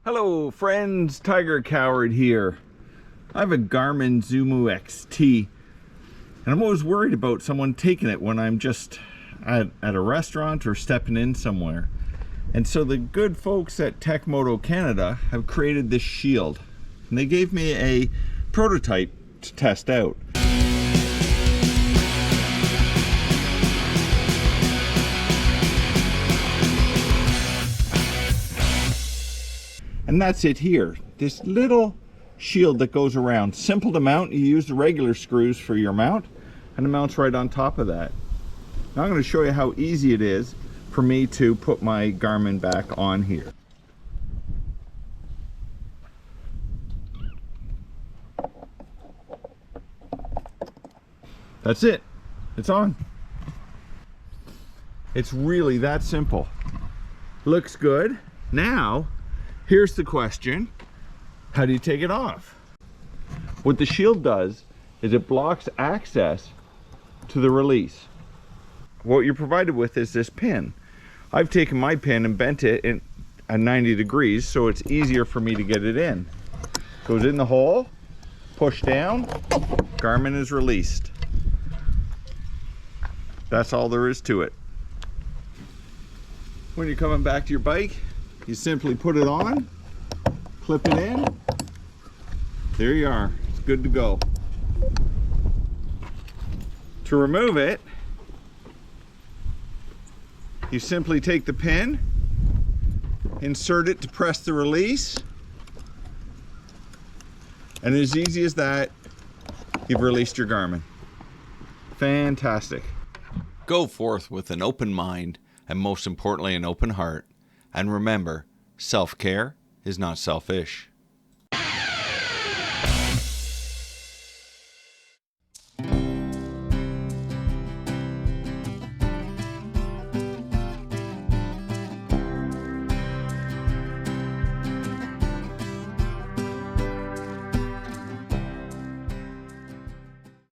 Hello friends, Tiger Coward here. I have a Garmin Zumo XT and I'm always worried about someone taking it when I'm just at a restaurant or stepping in somewhere. And so the good folks at TechMoto Canada have created this shield. And they gave me a prototype to test out. And that's it here. This little shield that goes around. Simple to mount. You use the regular screws for your mount, and it mounts right on top of that. Now I'm going to show you how easy it is for me to put my Garmin back on here. That's it. It's on. It's really that simple. Looks good. Now, here's the question. How do you take it off? What the shield does is it blocks access to the release. What you're provided with is this pin. I've taken my pin and bent it at 90 degrees so it's easier for me to get it in. Goes in the hole, push down, Garmin is released. That's all there is to it. When you're coming back to your bike, you simply put it on, clip it in, there you are, it's good to go. To remove it, you simply take the pin, insert it to press the release, and as easy as that, you've released your Garmin. Fantastic. Go forth with an open mind and most importantly an open heart. And remember, self-care is not selfish.